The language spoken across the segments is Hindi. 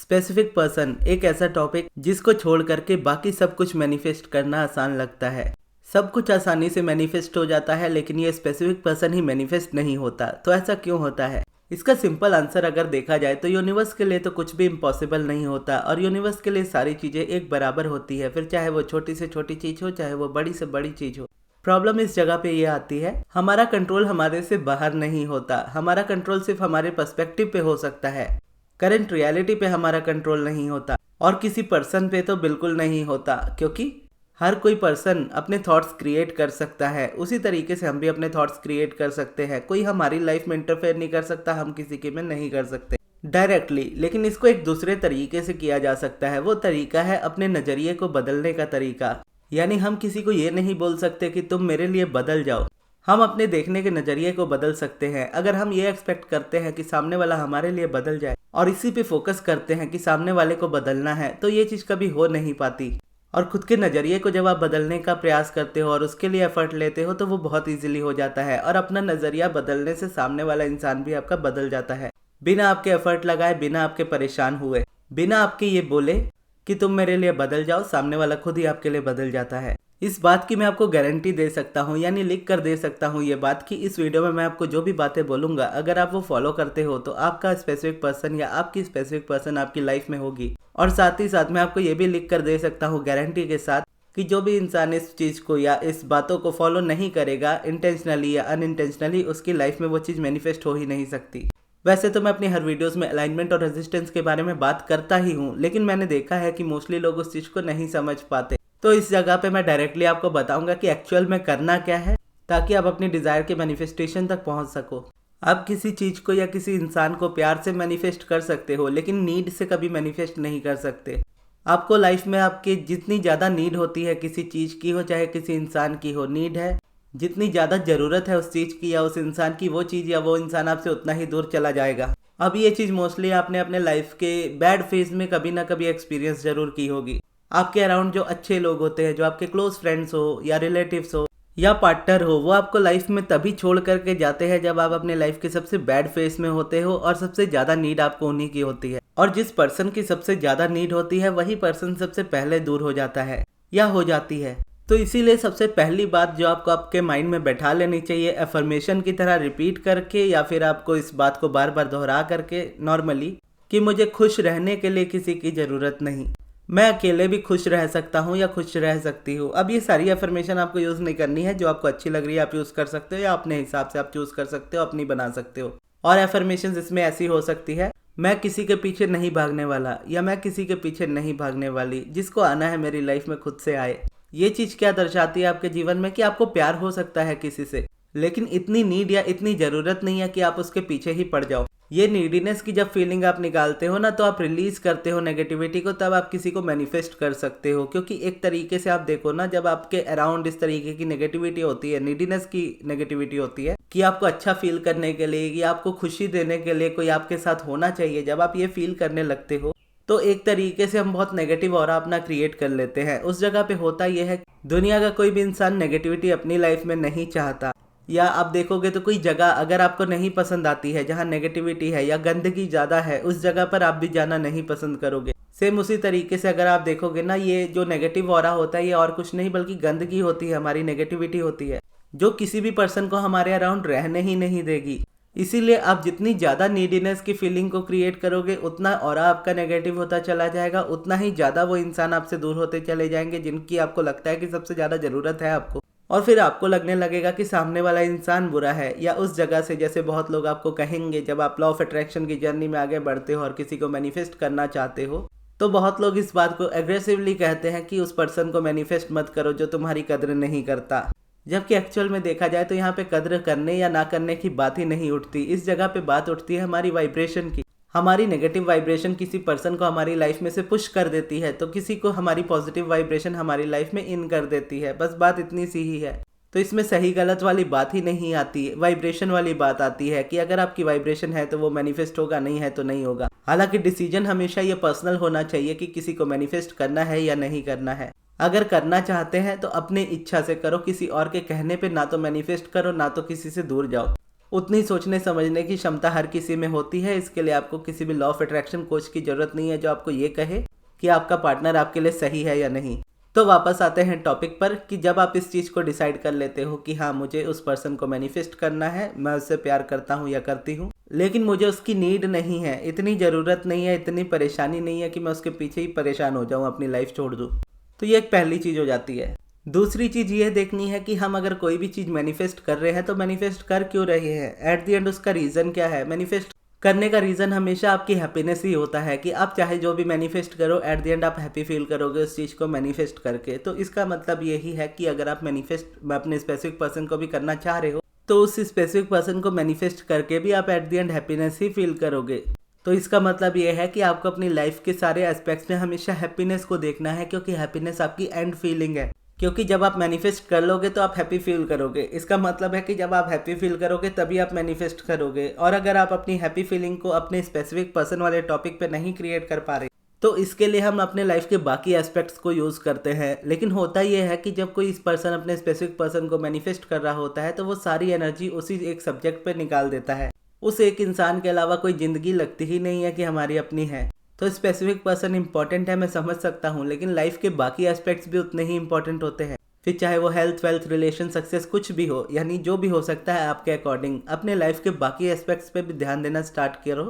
स्पेसिफिक पर्सन एक ऐसा टॉपिक जिसको छोड़ करके बाकी सब कुछ मैनिफेस्ट करना आसान लगता है। सब कुछ आसानी से मैनिफेस्ट हो जाता है, लेकिन ये स्पेसिफिक पर्सन ही मैनिफेस्ट नहीं होता। तो ऐसा क्यों होता है? इसका सिंपल आंसर अगर देखा जाए तो यूनिवर्स के लिए तो कुछ भी इम्पॉसिबल नहीं होता, और यूनिवर्स के लिए सारी चीजें एक बराबर होती है, फिर चाहे वो छोटी से छोटी चीज हो, चाहे वो बड़ी से बड़ी चीज हो। प्रॉब्लम इस जगह पे ये आती है, हमारा कंट्रोल हमारे से बाहर नहीं होता। हमारा कंट्रोल सिर्फ हमारे पर्सपेक्टिव पे हो सकता है, करंट रियलिटी पे हमारा कंट्रोल नहीं होता, और किसी पर्सन पे तो बिल्कुल नहीं होता, क्योंकि हर कोई पर्सन अपने थॉट्स क्रिएट कर सकता है। उसी तरीके से हम भी अपने थॉट्स क्रिएट कर सकते हैं। कोई हमारी लाइफ में इंटरफेयर नहीं कर सकता, हम किसी के में नहीं कर सकते डायरेक्टली। लेकिन इसको एक दूसरे तरीके से किया जा सकता है। वो तरीका है अपने नजरिए को बदलने का तरीका। यानी हम किसी को ये नहीं बोल सकते कि तुम मेरे लिए बदल जाओ, हम अपने देखने के नजरिए को बदल सकते हैं। अगर हम ये एक्सपेक्ट करते हैं कि सामने वाला हमारे लिए बदल जाए और इसी पे फोकस करते हैं कि सामने वाले को बदलना है, तो ये चीज कभी हो नहीं पाती। और खुद के नजरिए को जब आप बदलने का प्रयास करते हो और उसके लिए एफर्ट लेते हो, तो वो बहुत इजीली हो जाता है। और अपना नजरिया बदलने से सामने वाला इंसान भी आपका बदल जाता है, बिना आपके एफर्ट लगाए, बिना आपके परेशान हुए, बिना आपके ये बोले कि तुम मेरे लिए बदल जाओ। सामने वाला खुद ही आपके लिए बदल जाता है। इस बात की मैं आपको गारंटी दे सकता हूँ, यानी लिख कर दे सकता हूँ ये बात कि इस वीडियो में मैं आपको जो भी बातें बोलूंगा, अगर आप वो फॉलो करते हो तो आपका स्पेसिफिक पर्सन या आपकी स्पेसिफिक पर्सन आपकी लाइफ में होगी। और साथ ही साथ मैं आपको ये भी लिख कर दे सकता हूँ गारंटी के साथ कि जो भी इंसान इस चीज को या इस बातों को फॉलो नहीं करेगा, इंटेंशनली या अनइंटेंशनली, उसकी लाइफ में वो चीज मैनिफेस्ट हो ही नहीं सकती। वैसे तो मैं अपनी हर वीडियोस में अलाइनमेंट और रेजिस्टेंस के बारे में बात करता ही हूँ, लेकिन मैंने देखा है कि मोस्टली लोग उस चीज को नहीं समझ पाते। तो इस जगह पे मैं डायरेक्टली आपको बताऊंगा कि एक्चुअल में करना क्या है, ताकि आप अपनी डिजायर के मैनिफेस्टेशन तक पहुंच सको। आप किसी चीज को या किसी इंसान को प्यार से मैनिफेस्ट कर सकते हो, लेकिन नीड से कभी मैनिफेस्ट नहीं कर सकते। आपको लाइफ में आपकी जितनी ज्यादा नीड होती है किसी चीज की हो, चाहे किसी इंसान की हो, नीड है, जितनी ज्यादा जरूरत है उस चीज की या उस इंसान की, वो चीज या वो इंसान आपसे उतना ही दूर चला जाएगा। अब ये चीज मोस्टली आपने अपने लाइफ के बैड फेज में कभी ना कभी एक्सपीरियंस जरूर की होगी। आपके अराउंड जो अच्छे लोग होते हैं, जो आपके क्लोज फ्रेंड्स हो या रिलेटिव्स हो या पार्टनर हो, वो आपको लाइफ में तभी छोड़ करके जाते हैं जब आप अपने लाइफ के सबसे बैड फेज में होते हो और सबसे ज्यादा नीड आपको उन्हीं की होती है। और जिस पर्सन की सबसे ज्यादा नीड होती है, वही पर्सन सबसे पहले दूर हो जाता है या हो जाती है। तो इसीलिए सबसे पहली बात जो आपको आपके माइंड में बैठा लेनी चाहिए, एफर्मेशन की तरह रिपीट करके, या फिर आपको इस बात को बार बार दोहरा करके नॉर्मली, कि मुझे खुश रहने के लिए किसी की जरूरत नहीं, मैं अकेले भी खुश रह सकता हूँ या खुश रह सकती हूँ। अब ये सारी एफर्मेशन आपको यूज नहीं करनी है, जो आपको अच्छी लग रही है आप यूज कर सकते हो, या अपने हिसाब से आप चूज कर सकते हो, अपनी बना सकते हो। और एफर्मेशन इसमें ऐसी हो सकती है, मैं किसी के पीछे नहीं भागने वाला, या मैं किसी के पीछे नहीं भागने वाली, जिसको आना है मेरी लाइफ में खुद से आए। ये चीज क्या दर्शाती है आपके जीवन में कि आपको प्यार हो सकता है किसी से, लेकिन इतनी नीड या इतनी जरूरत नहीं है कि आप उसके पीछे ही पड़ जाओ। ये नीडीनेस की जब फीलिंग आप निकालते हो ना, तो आप रिलीज करते हो नेगेटिविटी को, तब आप किसी को मैनिफेस्ट कर सकते हो। क्योंकि एक तरीके से आप देखो ना, जब आपके अराउंड इस तरीके की नेगेटिविटी होती है, नीडीनेस की नेगेटिविटी होती है कि आपको अच्छा फील करने के लिए या आपको खुशी देने के लिए कोई आपके साथ होना चाहिए, जब आप ये फील करने लगते हो, तो एक तरीके से हम बहुत नेगेटिव ऑरा अपना क्रिएट कर लेते हैं। उस जगह पे होता यह है, दुनिया का कोई भी इंसान नेगेटिविटी अपनी लाइफ में नहीं चाहता। या आप देखोगे तो कोई जगह अगर आपको नहीं पसंद आती है, जहाँ नेगेटिविटी है या गंदगी ज्यादा है, उस जगह पर आप भी जाना नहीं पसंद करोगे। सेम उसी तरीके से अगर आप देखोगे ना, ये जो नेगेटिव ऑरा होता है, ये और कुछ नहीं बल्कि गंदगी होती है, हमारी नेगेटिविटी होती है, जो किसी भी पर्सन को हमारे अराउंड रहने ही नहीं देगी। इसीलिए आप जितनी ज्यादा नीडीनेस की फीलिंग को क्रिएट करोगे, उतना ऑरा आपका नेगेटिव होता चला जाएगा, उतना ही ज्यादा वो इंसान आपसे दूर होते चले जाएंगे जिनकी आपको लगता है कि सबसे ज्यादा जरूरत है आपको। और फिर आपको लगने लगेगा कि सामने वाला इंसान बुरा है। या उस जगह से, जैसे बहुत लोग आपको कहेंगे, जब आप लॉ ऑफ अट्रैक्शन की जर्नी में आगे बढ़ते हो और किसी को मैनिफेस्ट करना चाहते हो, तो बहुत लोग इस बात को एग्रेसिवली कहते हैं कि उस पर्सन को मैनिफेस्ट मत करो जो तुम्हारी कद्र नहीं करता। जबकि एक्चुअल में देखा जाए तो यहाँ पे कद्र करने या ना करने की बात ही नहीं उठती। इस जगह पे बात उठती है हमारी वाइब्रेशन की। हमारी नेगेटिव वाइब्रेशन किसी पर्सन को हमारी लाइफ में से पुश कर देती है, तो किसी को हमारी पॉजिटिव वाइब्रेशन हमारी लाइफ में इन कर देती है। बस बात इतनी सी ही है। तो इसमें सही गलत वाली बात ही नहीं आती, वाइब्रेशन वाली बात आती है कि अगर आपकी वाइब्रेशन है तो वो मैनिफेस्ट होगा, नहीं है तो नहीं होगा। हालांकि डिसीजन हमेशा ये पर्सनल होना चाहिए कि किसी को मैनिफेस्ट करना है या नहीं करना है। अगर करना चाहते हैं तो अपने इच्छा से करो, किसी और के कहने पे ना तो मैनिफेस्ट करो, ना तो किसी से दूर जाओ। उतनी सोचने समझने की क्षमता हर किसी में होती है। इसके लिए आपको किसी भी लॉ ऑफ अट्रैक्शन कोच की जरूरत नहीं है जो आपको ये कहे कि आपका पार्टनर आपके लिए सही है या नहीं। तो वापस आते हैं टॉपिक पर कि जब आप इस चीज़ को डिसाइड कर लेते हो कि हाँ मुझे उस पर्सन को मैनिफेस्ट करना है, मैं उससे प्यार करता हूँ या करती हूँ, लेकिन मुझे उसकी नीड नहीं है, इतनी ज़रूरत नहीं है, इतनी परेशानी नहीं है कि मैं उसके पीछे ही परेशान हो जाऊँ, अपनी लाइफ छोड़ दूँ। तो ये एक पहली चीज़ हो जाती है। दूसरी चीज़ ये देखनी है कि हम अगर कोई भी चीज़ मैनिफेस्ट कर रहे हैं तो मैनिफेस्ट कर क्यों रहे हैं, एट द एंड उसका रीज़न क्या है। मैनिफेस्ट करने का रीज़न हमेशा आपकी हैप्पीनेस ही होता है कि आप चाहे जो भी मैनिफेस्ट करो, एट द एंड आप हैप्पी फील करोगे उस चीज़ को मैनिफेस्ट करके। तो इसका मतलब यही है कि अगर आप मैनिफेस्ट अपने स्पेसिफिक पर्सन को भी करना चाह रहे हो तो उस स्पेसिफिक पर्सन को मैनिफेस्ट करके भी आप at the end happiness he feel करोगे। तो इसका मतलब ये है कि आपको अपनी लाइफ के सारे एस्पेक्ट्स में हमेशा हैप्पीनेस को देखना है, क्योंकि हैप्पीनेस आपकी एंड फीलिंग है। क्योंकि जब आप मैनिफेस्ट कर लोगे तो आप हैप्पी फील करोगे। इसका मतलब है कि जब आप हैप्पी फील करोगे तभी आप मैनिफेस्ट करोगे। और अगर आप अपनी हैप्पी फीलिंग को अपने स्पेसिफिक पर्सन वाले टॉपिक पे नहीं क्रिएट कर पा रहे तो इसके लिए हम अपने लाइफ के बाकी एस्पेक्ट्स को यूज़ करते हैं। लेकिन होता यह है कि जब कोई इस पर्सन अपने स्पेसिफिक पर्सन को मैनिफेस्ट कर रहा होता है तो वो सारी एनर्जी उसी एक सब्जेक्ट पे निकाल देता है। उस एक इंसान के अलावा कोई ज़िंदगी लगती ही नहीं है कि हमारी अपनी है। तो स्पेसिफिक पर्सन इंपॉर्टेंट है, मैं समझ सकता हूँ, लेकिन लाइफ के बाकी एस्पेक्ट्स भी उतने ही इंपॉर्टेंट होते हैं। फिर चाहे वो हेल्थ, वेल्थ, रिलेशन, सक्सेस कुछ भी हो, यानी जो भी हो सकता है आपके अकॉर्डिंग, अपने लाइफ के बाकी एस्पेक्ट्स पे भी ध्यान देना स्टार्ट करो,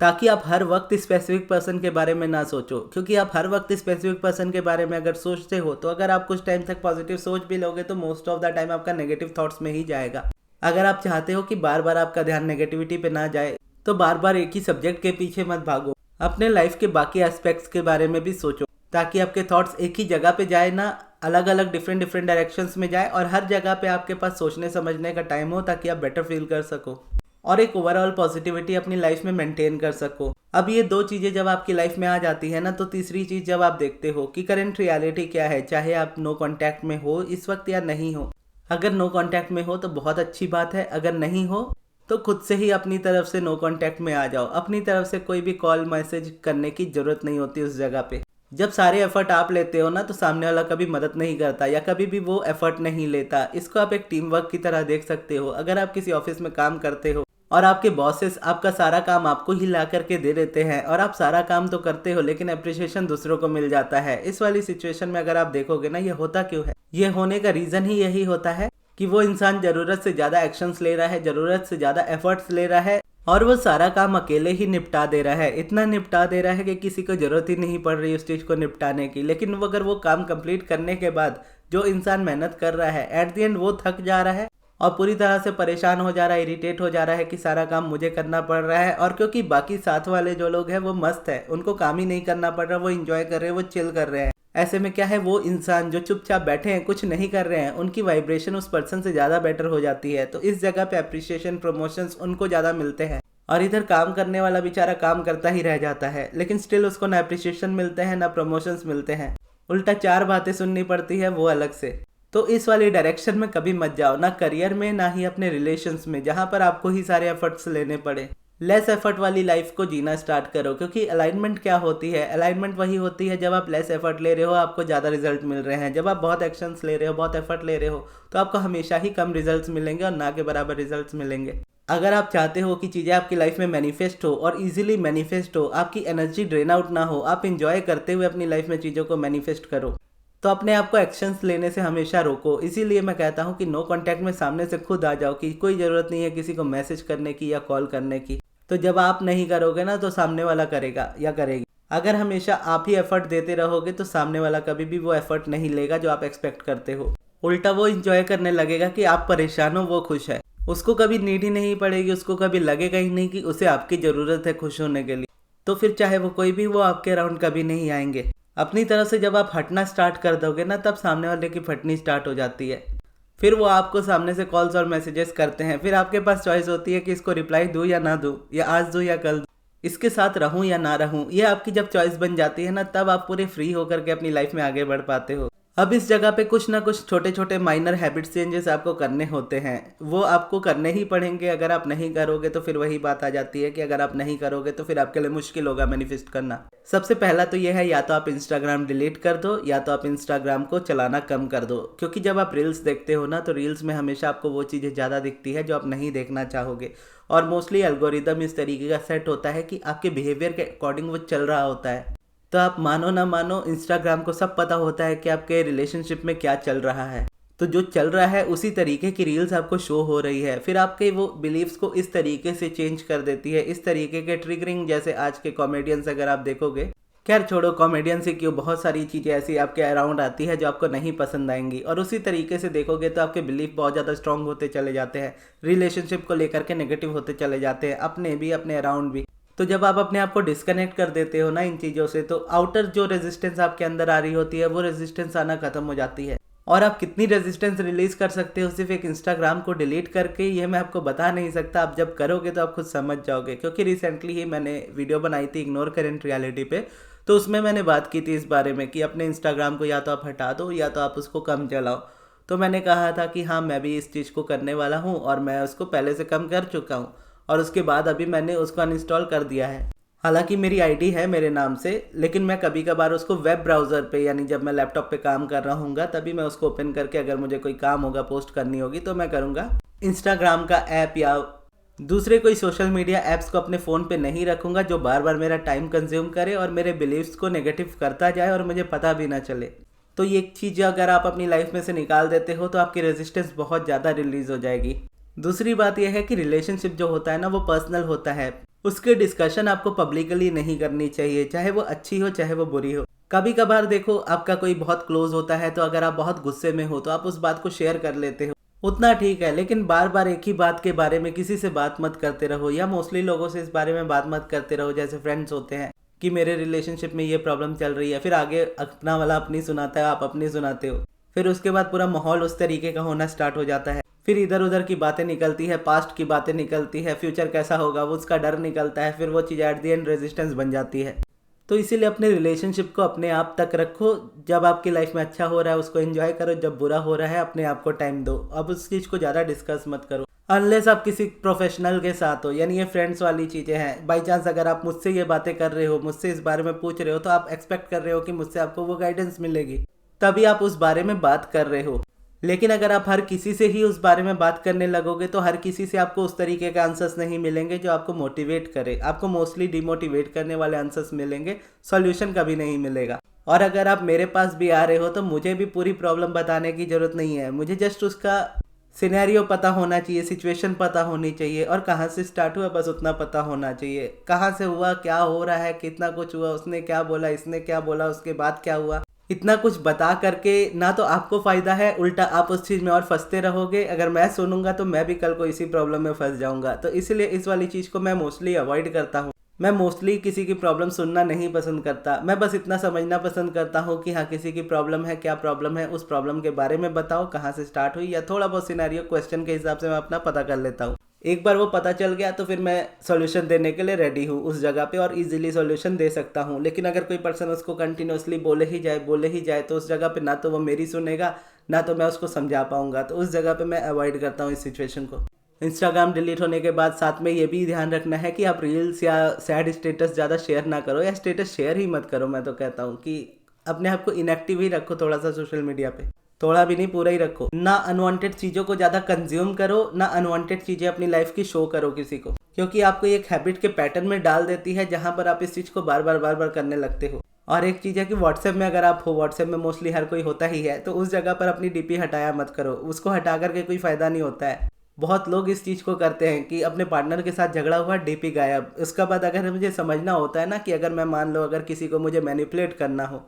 ताकि आप हर वक्त स्पेसिफिक पर्सन के बारे में ना सोचो। क्योंकि आप हर वक्त स्पेसिफिक पर्सन के बारे में अगर सोचते हो तो अगर आप कुछ टाइम तक पॉजिटिव सोच भी लोगे तो मोस्ट ऑफ द टाइम आपका नेगेटिव थॉट्स में ही जाएगा। अगर आप चाहते हो कि बार बार आपका ध्यान नेगेटिविटी पे ना जाए तो बार बार एक ही सब्जेक्ट के पीछे मत भागो, अपने लाइफ के बाकी एस्पेक्ट्स के बारे में भी सोचो, ताकि आपके थॉट्स एक ही जगह पे जाए ना, अलग अलग डिफरेंट डायरेक्शंस में जाए, और हर जगह पे आपके पास सोचने समझने का टाइम हो ताकि आप बेटर फील कर सको और एक ओवरऑल पॉजिटिविटी अपनी लाइफ में मेंटेन कर सको। अब ये दो चीज़ें जब आपकी लाइफ में आ जाती है ना, तो तीसरी चीज़ जब आप देखते हो कि करंट रियलिटी क्या है, चाहे आप नो कॉन्टैक्ट में हो इस वक्त या नहीं हो। अगर नो कॉन्टैक्ट में हो तो बहुत अच्छी बात है, अगर नहीं हो तो खुद से ही अपनी तरफ से नो कॉन्टैक्ट में आ जाओ। अपनी तरफ से कोई भी कॉल मैसेज करने की जरूरत नहीं होती उस जगह पे। जब सारे एफर्ट आप लेते हो ना तो सामने वाला कभी मदद नहीं करता या कभी भी वो एफर्ट नहीं लेता। इसको आप एक टीम वर्क की तरह देख सकते हो। अगर आप किसी ऑफिस में काम करते हो और आपके बॉसेस आपका सारा काम आपको ही ला करके दे देते हैं और आप सारा काम तो करते हो लेकिन अप्रिशिएशन दूसरों को मिल जाता है, इस वाली सिचुएशन में अगर आप देखोगे ना, ये होता क्यों है? ये होने का रीजन ही यही होता है कि वो इंसान जरूरत से ज्यादा एक्शंस ले रहा है, जरूरत से ज्यादा एफर्ट्स ले रहा है और वो सारा काम अकेले ही निपटा दे रहा है। इतना निपटा दे रहा है कि किसी को जरूरत ही नहीं पड़ रही उस चीज को निपटाने की। लेकिन वो अगर वो काम कंप्लीट करने के बाद जो इंसान मेहनत कर रहा है, एट द एंड वो थक जा रहा है और पूरी तरह से परेशान हो जा रहा है, इरिटेट हो जा रहा है कि सारा काम मुझे करना पड़ रहा है। और क्योंकि बाकी साथ वाले जो लोग हैं वो मस्त है, उनको काम ही नहीं करना पड़ रहा, वो इंजॉय कर रहे हैं, वो चिल कर रहे हैं। ऐसे में क्या है, वो इंसान जो चुपचाप बैठे हैं, कुछ नहीं कर रहे हैं, उनकी वाइब्रेशन उस पर्सन से ज़्यादा बेटर हो जाती है। तो इस जगह पे अप्रिशिएशन, प्रमोशंस उनको ज़्यादा मिलते हैं और इधर काम करने वाला बेचारा काम करता ही रह जाता है, लेकिन स्टिल उसको ना अप्रिशिएशन मिलते हैं ना प्रमोशंस मिलते हैं, उल्टा 4 बातें सुननी पड़ती है वो अलग से। तो इस वाली डायरेक्शन में कभी मत जाओ, ना करियर में ना ही अपने रिलेशंस में, जहाँ पर आपको ही सारे एफर्ट्स लेने पड़े। लेस एफर्ट वाली लाइफ को जीना स्टार्ट करो। क्योंकि अलाइनमेंट क्या होती है? अलाइनमेंट वही होती है जब आप लेस एफर्ट ले रहे हो आपको ज़्यादा रिजल्ट मिल रहे हैं। जब आप बहुत एक्शंस ले रहे हो, बहुत एफर्ट ले रहे हो, तो आपको हमेशा ही कम रिजल्ट्स मिलेंगे और ना के बराबर रिजल्ट्स मिलेंगे। अगर आप चाहते हो कि चीज़ें आपकी लाइफ में मैनिफेस्ट हो और इजीली मैनिफेस्ट हो, आपकी एनर्जी ड्रेन आउट ना हो, आप इंजॉय करते हुए अपनी लाइफ में चीज़ों को मैनिफेस्ट करो, तो अपने आप को एक्शंस लेने से हमेशा रोको। इसीलिए मैं कहता हूँ कि नो कॉन्टैक्ट में सामने से खुद आ जाओ, कि कोई ज़रूरत नहीं है किसी को मैसेज करने की या कॉल करने की। तो जब आप नहीं करोगे ना तो सामने वाला करेगा या करेगी। अगर हमेशा आप ही एफर्ट देते रहोगे तो सामने वाला कभी भी वो एफर्ट नहीं लेगा जो आप एक्सपेक्ट करते हो। उल्टा वो इंजॉय करने लगेगा कि आप परेशान हो, वो खुश है। उसको कभी नीड ही नहीं पड़ेगी, उसको कभी लगेगा ही नहीं कि उसे आपकी ज़रूरत है खुश होने के लिए। तो फिर चाहे वो कोई भी, वो आपके अराउंड कभी नहीं आएंगे। अपनी तरह से जब आप हटना स्टार्ट कर दोगे ना, तब सामने वाले की फटनी स्टार्ट हो जाती है। फिर वो आपको सामने से कॉल्स और मैसेजेस करते हैं। फिर आपके पास चॉइस होती है कि इसको रिप्लाई दूँ या ना दूँ, या आज दूँ या कल दूँ, इसके साथ रहूँ या ना रहूँ। ये आपकी जब चॉइस बन जाती है ना, तब आप पूरे फ्री होकर के अपनी लाइफ में आगे बढ़ पाते हो। अब इस जगह पे कुछ ना कुछ छोटे छोटे माइनर हैबिट चेंजेस आपको करने होते हैं, वो आपको करने ही पड़ेंगे। अगर आप नहीं करोगे तो फिर वही बात आ जाती है कि अगर आप नहीं करोगे तो फिर आपके लिए मुश्किल होगा मैनिफेस्ट करना। सबसे पहला तो ये है, या तो आप इंस्टाग्राम डिलीट कर दो या तो आप इंस्टाग्राम को चलाना कम कर दो। क्योंकि जब आप रील्स देखते हो ना, तो रील्स में हमेशा आपको वो चीज़ें ज़्यादा दिखती है जो आप नहीं देखना चाहोगे। और मोस्टली एल्गोरिदम इस तरीके का सेट होता है कि आपके बिहेवियर के अकॉर्डिंग वो चल रहा होता है। तो आप मानो ना मानो, इंस्टाग्राम को सब पता होता है कि आपके रिलेशनशिप में क्या चल रहा है। तो जो चल रहा है उसी तरीके की रील्स आपको शो हो रही है, फिर आपके वो बिलीव्स को इस तरीके से चेंज कर देती है, इस तरीके के ट्रिगरिंग। जैसे आज के कॉमेडियंस अगर आप देखोगे, खैर छोड़ो कॉमेडियन से क्यों, बहुत सारी चीज़ें ऐसी आपके अराउंड आती है जो आपको नहीं पसंद आएंगी, और उसी तरीके से देखोगे तो आपके बिलीफ बहुत ज़्यादा स्ट्रांग होते चले जाते हैं, रिलेशनशिप को लेकर के नेगेटिव होते चले जाते हैं, अपने भी अपने अराउंड भी। तो जब आप अपने आप को डिस्कनेक्ट कर देते हो ना इन चीज़ों से, तो आउटर जो रेजिस्टेंस आपके अंदर आ रही होती है वो रेजिस्टेंस आना खत्म हो जाती है। और आप कितनी रेजिस्टेंस रिलीज कर सकते हो सिर्फ एक इंस्टाग्राम को डिलीट करके, ये मैं आपको बता नहीं सकता। आप जब करोगे तो आप खुद समझ जाओगे। क्योंकि रिसेंटली ही मैंने वीडियो बनाई थी इग्नोर करेंट रियलिटी पे, तो उसमें मैंने बात की थी इस बारे में कि अपने इंस्टाग्राम को या तो आप हटा दो या तो आप उसको कम चलाओ। तो मैंने कहा था कि हाँ, मैं भी इस चीज़ को करने वाला हूँ और मैं उसको पहले से कम कर चुका हूँ, और उसके बाद अभी मैंने उसको अनइंस्टॉल कर दिया है। हालांकि मेरी आईडी है मेरे नाम से, लेकिन मैं कभी कभार उसको वेब ब्राउज़र पे, यानी जब मैं लैपटॉप पे काम कर रहा हूँगा तभी मैं उसको ओपन करके अगर मुझे कोई काम होगा, पोस्ट करनी होगी तो मैं करूँगा। इंस्टाग्राम का ऐप या दूसरे कोई सोशल मीडिया ऐप्स को अपने फ़ोन पे नहीं रखूँगा जो बार बार मेरा टाइम कंज्यूम करे और मेरे बिलीव्स को नेगेटिव करता जाए और मुझे पता भी ना चले। तो ये चीज़ अगर आप अपनी लाइफ में से निकाल देते हो तो आपकी रेजिस्टेंस बहुत ज़्यादा रिलीज़ हो जाएगी। दूसरी बात यह है कि रिलेशनशिप जो होता है ना, वो पर्सनल होता है, उसके डिस्कशन आपको पब्लिकली नहीं करनी चाहिए, चाहे वो अच्छी हो चाहे वो बुरी हो। कभी कभार देखो, आपका कोई बहुत क्लोज होता है तो अगर आप बहुत गुस्से में हो तो आप उस बात को शेयर कर लेते हो, उतना ठीक है। लेकिन बार बार एक ही बात के बारे में किसी से बात मत करते रहो, या मोस्टली लोगों से इस बारे में बात मत करते रहो। जैसे फ्रेंड्स होते हैं कि मेरे रिलेशनशिप में ये प्रॉब्लम चल रही है, फिर आगे अपना वाला अपनी सुनाता है, आप अपनी सुनाते हो, फिर उसके बाद पूरा माहौल उस तरीके का होना स्टार्ट हो जाता है। फिर इधर उधर की बातें निकलती है, पास्ट की बातें निकलती है, फ्यूचर कैसा होगा वो उसका डर निकलता है, फिर वो चीज़ एट द एंड रेजिस्टेंस बन जाती है। तो इसीलिए अपने रिलेशनशिप को अपने आप तक रखो। जब आपकी लाइफ में अच्छा हो रहा है उसको एंजॉय करो, जब बुरा हो रहा है अपने आप को टाइम दो। अब उस चीज़ को ज़्यादा डिस्कस मत करो अनलेस आप किसी प्रोफेशनल के साथ हो, यानी ये फ्रेंड्स वाली चीज़ें हैं। बाई चांस अगर आप मुझसे ये बातें कर रहे हो, मुझसे इस बारे में पूछ रहे हो, तो आप एक्सपेक्ट कर रहे हो कि मुझसे आपको वो गाइडेंस मिलेगी, तभी आप उस बारे में बात कर रहे हो। लेकिन अगर आप हर किसी से ही उस बारे में बात करने लगोगे तो हर किसी से आपको उस तरीके के आंसर्स नहीं मिलेंगे जो आपको मोटिवेट करे। आपको मोस्टली डिमोटिवेट करने वाले आंसर्स मिलेंगे, सॉल्यूशन कभी नहीं मिलेगा। और अगर आप मेरे पास भी आ रहे हो तो मुझे भी पूरी प्रॉब्लम बताने की ज़रूरत नहीं है, मुझे जस्ट उसका सिनेरियो पता होना चाहिए, सिचुएशन पता होनी चाहिए, और कहाँ से स्टार्ट हुआ बस उतना पता होना चाहिए। कहाँ से हुआ, क्या हो रहा है, कितना कुछ हुआ, उसने क्या बोला, इसने क्या बोला, उसके बाद क्या हुआ, इतना कुछ बता करके ना तो आपको फ़ायदा है, उल्टा आप उस चीज़ में और फंसते रहोगे। अगर मैं सुनूंगा तो मैं भी कल को इसी प्रॉब्लम में फंस जाऊंगा। तो इसलिए इस वाली चीज़ को मैं मोस्टली अवॉइड करता हूँ। मैं मोस्टली किसी की प्रॉब्लम सुनना नहीं पसंद करता, मैं बस इतना समझना पसंद करता हूँ कि हाँ, किसी की प्रॉब्लम है, क्या प्रॉब्लम है, उस प्रॉब्लम के बारे में बताओ, कहाँ से स्टार्ट हुई, या थोड़ा बहुत सिनेरियो क्वेश्चन के हिसाब से मैं अपना पता कर लेता हूँ। एक बार वो पता चल गया तो फिर मैं सॉल्यूशन देने के लिए रेडी हूँ उस जगह पे, और इजीली सॉल्यूशन दे सकता हूँ। लेकिन अगर कोई पर्सन उसको कंटिन्यूसली बोले ही जाए तो उस जगह पे ना तो वो मेरी सुनेगा, ना तो मैं उसको समझा पाऊंगा। तो उस जगह पे मैं अवॉइड करता हूँ इस सिचुएशन को। इंस्टाग्राम डिलीट होने के बाद साथ में ये भी ध्यान रखना है कि आप रील्स या सैड स्टेटस ज़्यादा शेयर ना करो, या स्टेटस शेयर ही मत करो। मैं तो कहता हूँ कि अपने आप को इनएक्टिव ही रखो थोड़ा सा सोशल मीडिया पे, थोड़ा भी नहीं पूरा ही रखो। ना अनवांटेड चीज़ों को ज़्यादा कंज्यूम करो, ना अनवांटेड चीज़ें अपनी लाइफ की शो करो किसी को, क्योंकि आपको एक हैबिट के पैटर्न में डाल देती है जहाँ पर आप इस चीज़ को बार बार करने लगते हो। और एक चीज़ है कि व्हाट्सएप में अगर आप हो, व्हाट्सएप में मोस्टली हर कोई होता ही है, तो उस जगह पर अपनी डीपी हटाया मत करो, उसको हटा करके कोई फ़ायदा नहीं होता है। बहुत लोग इस चीज़ को करते हैं कि अपने पार्टनर के साथ झगड़ा हुआ, डीपी गायब। उसका बाद अगर मुझे समझना होता है ना कि अगर मैं मान लो अगर किसी को मुझे मैनिपुलेट करना हो,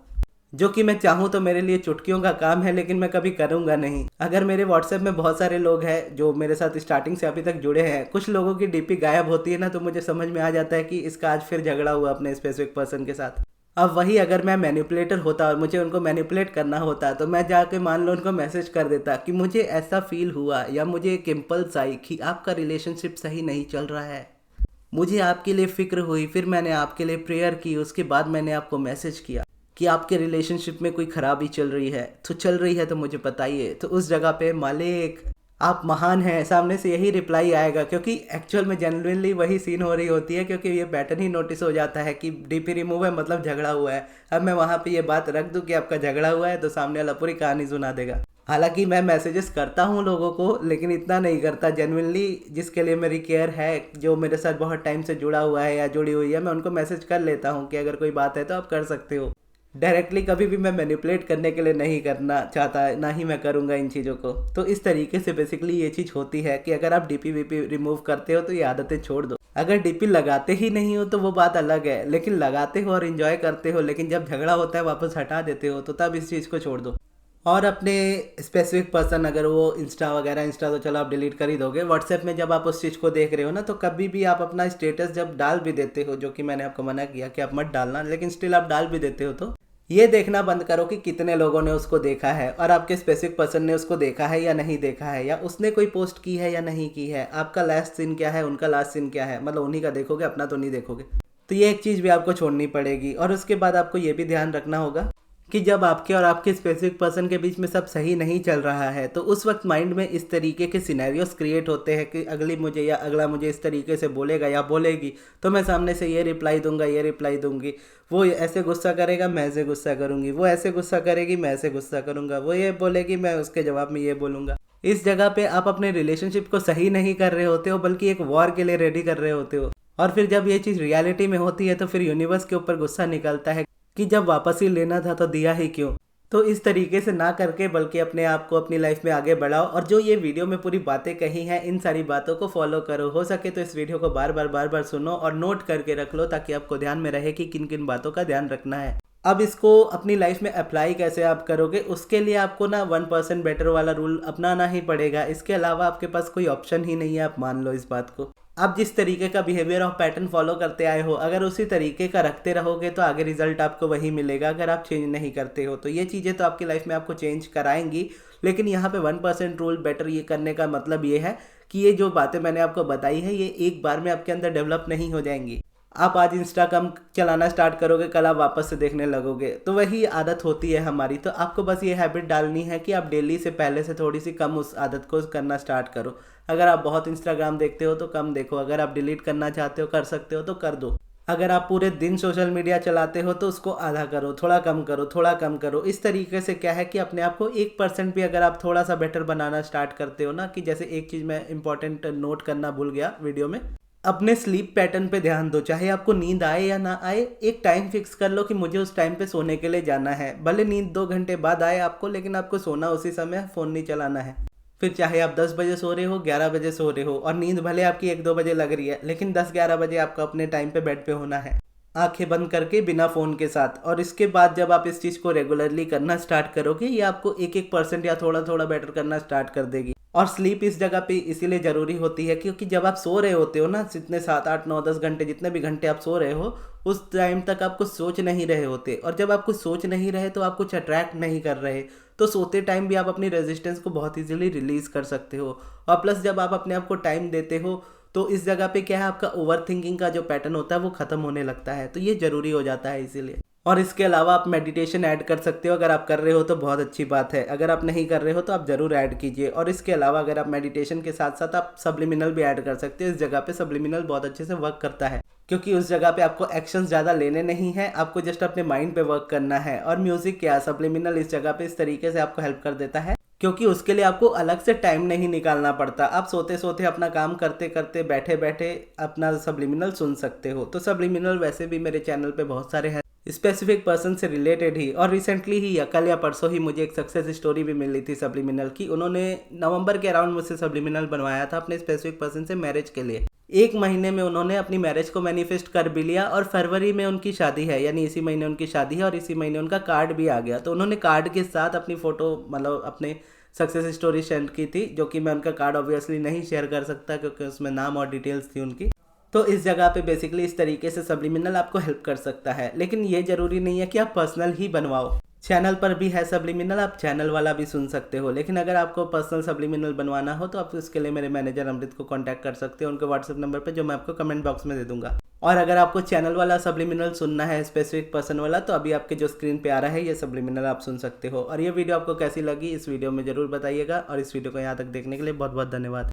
जो कि मैं चाहूँ तो मेरे लिए चुटकियों का काम है, लेकिन मैं कभी करूँगा नहीं। अगर मेरे व्हाट्सएप में बहुत सारे लोग हैं जो मेरे साथ स्टार्टिंग से अभी तक जुड़े हैं, कुछ लोगों की डीपी गायब होती है ना, तो मुझे समझ में आ जाता है कि इसका आज फिर झगड़ा हुआ अपने स्पेसिफिक पर्सन के साथ। अब वही अगर मैं मैनिपुलेटर होता और मुझे उनको मैनिपुलेट करना होता, तो मैं जाके मान लो उनको मैसेज कर देता कि मुझे ऐसा फील हुआ, या मुझे एक इम्पल्स आई कि आपका रिलेशनशिप सही नहीं चल रहा है, मुझे आपके लिए फ़िक्र हुई, फिर मैंने आपके लिए प्रेयर की, उसके बाद मैंने आपको मैसेज किया। कि आपके रिलेशनशिप में कोई खराबी चल रही है, तो मुझे बताइए। तो उस जगह पे मालिक आप महान हैं, सामने से यही रिप्लाई आएगा, क्योंकि एक्चुअल में जेन्युइनली वही सीन हो रही होती है, क्योंकि ये पैटर्न ही नोटिस हो जाता है कि डीपी रिमूव है मतलब झगड़ा हुआ है। अब मैं वहाँ पे ये बात रख दूँ कि आपका झगड़ा हुआ है तो सामने वाला पूरी कहानी सुना देगा। हालांकि मैं मैसेजेस करता हूँ लोगों को, लेकिन इतना नहीं करता जेन्युइनली। जिसके लिए मेरी केयर है, जो मेरे साथ बहुत टाइम से जुड़ा हुआ है या जुड़ी हुई है, मैं उनको मैसेज कर लेता हूँ कि अगर कोई बात है तो आप कर सकते हो। डायरेक्टली कभी भी मैं मैनिपुलेट करने के लिए नहीं करना चाहता, ना ही मैं करूँगा इन चीज़ों को। तो इस तरीके से बेसिकली ये चीज़ होती है कि अगर आप डीपी वीपी रिमूव करते हो तो ये आदतें छोड़ दो। अगर डीपी लगाते ही नहीं हो तो वो बात अलग है, लेकिन लगाते हो और इन्जॉय करते हो, लेकिन जब झगड़ा होता है वापस हटा देते हो, तो तब इस चीज़ को छोड़ दो। और अपने स्पेसिफिक पर्सन, अगर वो इंस्टा वगैरह, इंस्टा तो चलो आप डिलीट कर ही दोगे, व्हाट्सएप में जब आप उस चीज़ को देख रहे हो ना, तो कभी भी आप अपना स्टेटस जब डाल भी देते हो, जो कि मैंने आपको मना किया कि आप मत डालना, लेकिन स्टिल आप डाल भी देते हो, तो ये देखना बंद करो कि कितने लोगों ने उसको देखा है और आपके स्पेसिफिक पर्सन ने उसको देखा है या नहीं देखा है, या उसने कोई पोस्ट की है या नहीं की है, आपका लास्ट सीन क्या है, उनका लास्ट सीन क्या है, मतलब उन्हीं का देखोगे, अपना तो नहीं देखोगे। तो ये एक चीज़ भी आपको छोड़नी पड़ेगी। और उसके बाद आपको ये भी ध्यान रखना होगा कि जब आपके और आपके स्पेसिफिक पर्सन के बीच में सब सही नहीं चल रहा है, तो उस वक्त माइंड में इस तरीके के सिनेरियोस क्रिएट होते हैं कि अगला मुझे इस तरीके से बोलेगा या बोलेगी, तो मैं सामने से ये रिप्लाई दूंगा, ये रिप्लाई दूंगी, वो ऐसे गुस्सा करेगा, मैं ऐसे गुस्सा करूंगी, वो ऐसे गुस्सा करेगी, मैं ऐसे गुस्सा करूंगा, वो ये बोलेगी, मैं उसके जवाब में ये बोलूंगा। इस जगह पे आप अपने रिलेशनशिप को सही नहीं कर रहे होते हो, बल्कि एक वॉर के लिए रेडी कर रहे होते हो। और फिर जब ये चीज़ रियलिटी में होती है तो फिर यूनिवर्स के ऊपर गुस्सा निकलता है कि जब वापस ही लेना था तो दिया ही क्यों। तो इस तरीके से ना करके बल्कि अपने आप को अपनी लाइफ में आगे बढ़ाओ। और जो ये वीडियो में पूरी बातें कही हैं, इन सारी बातों को फॉलो करो। हो सके तो इस वीडियो को बार बार सुनो और नोट करके रख लो, ताकि आपको ध्यान में रहे कि किन किन बातों का ध्यान रखना है। अब इसको अपनी लाइफ में अप्लाई कैसे आप करोगे, उसके लिए आपको ना 1% बेटर वाला रूल अपनाना ही पड़ेगा। इसके अलावा आपके पास कोई ऑप्शन ही नहीं है, आप मान लो इस बात को। आप जिस तरीके का बिहेवियर और पैटर्न फॉलो करते आए हो, अगर उसी तरीके का रखते रहोगे तो आगे रिजल्ट आपको वही मिलेगा, अगर आप चेंज नहीं करते हो। तो ये चीज़ें तो आपकी लाइफ में आपको चेंज कराएंगी, लेकिन यहाँ पे 1% रूल बेटर ये करने का मतलब ये है कि ये जो बातें मैंने आपको बताई है, ये एक बार में आपके अंदर डेवलप नहीं हो जाएंगी। आप आज इंस्टा कम चलाना स्टार्ट करोगे, कल आप वापस से देखने लगोगे, तो वही आदत होती है हमारी। तो आपको बस ये हैबिट डालनी है कि आप डेली से पहले से थोड़ी सी कम उस आदत को करना स्टार्ट करो। अगर आप बहुत इंस्टाग्राम देखते हो तो कम देखो, अगर आप डिलीट करना चाहते हो, कर सकते हो तो कर दो। अगर आप पूरे दिन सोशल मीडिया चलाते हो तो उसको आधा करो, थोड़ा कम करो, थोड़ा कम करो। इस तरीके से क्या है कि अपने आप को 1% भी अगर आप थोड़ा सा बेटर बनाना स्टार्ट करते हो ना, कि जैसे एक चीज़ मैं इंपॉर्टेंट नोट करना भूल गया वीडियो में, अपने स्लीप पैटर्न पे ध्यान दो। चाहे आपको नींद आए या ना आए, एक टाइम फिक्स कर लो कि मुझे उस टाइम पे सोने के लिए जाना है। भले नींद 2 घंटे बाद आए आपको, लेकिन आपको सोना उसी समय, फ़ोन नहीं चलाना है। फिर चाहे आप 10 बजे सो रहे हो, 11 बजे सो रहे हो, और नींद भले आपकी 1-2 बजे लग रही है, लेकिन 10-11 बजे आपको अपने टाइम पे बेड पे होना है, आंखें बंद करके, बिना फ़ोन के साथ। और इसके बाद जब आप इस चीज़ को रेगुलरली करना स्टार्ट करोगे, ये आपको 1-1% या थोड़ा थोड़ा बेटर करना स्टार्ट कर देगी। और स्लीप इस जगह पे इसीलिए ज़रूरी होती है क्योंकि जब आप सो रहे होते हो ना, जितने 7-8-9-10 घंटे, जितने भी घंटे आप सो रहे हो, उस टाइम तक आप कुछ सोच नहीं रहे होते। और जब आप कुछ सोच नहीं रहे तो आप कुछ अट्रैक्ट नहीं कर रहे, तो सोते टाइम भी आप अपनी रेजिस्टेंस को बहुत इजीली रिलीज़ कर सकते हो। और प्लस जब आप अपने आप को टाइम देते हो, तो इस जगह पे क्या है, आपका ओवर थिंकिंग का जो पैटर्न होता है वो ख़त्म होने लगता है। तो ये ज़रूरी हो जाता है इसीलिए। और इसके अलावा आप मेडिटेशन ऐड कर सकते हो, अगर आप कर रहे हो तो बहुत अच्छी बात है, अगर आप नहीं कर रहे हो तो आप ज़रूर ऐड कीजिए। और इसके अलावा अगर आप मेडिटेशन के साथ साथ आप सब्लिमिनल भी ऐड कर सकते हो। इस जगह पे सब्लिमिनल बहुत अच्छे से वर्क करता है, क्योंकि उस जगह पे आपको एक्शंस ज़्यादा लेने नहीं हैं, आपको जस्ट अपने माइंड पे वर्क करना है। और म्यूज़िक क्या, सब्लिमिनल इस जगह पे इस तरीके से आपको हेल्प कर देता है, क्योंकि उसके लिए आपको अलग से टाइम नहीं निकालना पड़ता। आप सोते सोते, अपना काम करते करते, बैठे बैठे अपना सब्लिमिनल सुन सकते हो। तो सब्लिमिनल वैसे भी मेरे चैनल पे बहुत सारे हैं, स्पेसिफिक पर्सन से रिलेटेड ही। और रिसेंटली ही, कल या परसों ही, मुझे एक सक्सेस स्टोरी भी मिली थी सब्लिमिनल की। उन्होंने नवंबर के अराउंड मुझसे सब्लिमिनल बनवाया था अपने स्पेसिफिक पर्सन से मैरिज के लिए। 1 महीने में उन्होंने अपनी मैरिज को मैनिफेस्ट कर भी लिया, और फरवरी में उनकी शादी है, यानी इसी महीने उनकी शादी है, और इसी महीने उनका कार्ड भी आ गया। तो उन्होंने कार्ड के साथ अपनी फ़ोटो, मतलब अपने सक्सेस स्टोरी सेंड की थी, जो कि मैं उनका कार्ड ऑब्वियसली नहीं शेयर कर सकता क्योंकि उसमें नाम और डिटेल्स थी उनकी। तो इस जगह पे बेसिकली इस तरीके से सब्लिमिनल आपको हेल्प कर सकता है, लेकिन ये ज़रूरी नहीं है कि आप पर्सनल ही बनवाओ। चैनल पर भी है सब्लिमिनल, आप चैनल वाला भी सुन सकते हो। लेकिन अगर आपको पर्सनल सब्लिमिनल बनवाना हो तो आप इसके लिए मेरे मैनेजर अमृत को कांटेक्ट कर सकते हो उनके व्हाट्सएप नंबर पर, जो मैं आपको कमेंट बॉक्स में दे दूंगा। और अगर आपको चैनल वाला सब्लिमिनल सुनना है, स्पेसिफिक पर्सन वाला, तो अभी आपके जो स्क्रीन पे आ रहा है ये सब्लिमिनल आप सुन सकते हो। और ये वीडियो आपको कैसी लगी इस वीडियो में जरूर बताइएगा, और इस वीडियो को यहाँ तक देखने के लिए बहुत बहुत धन्यवाद।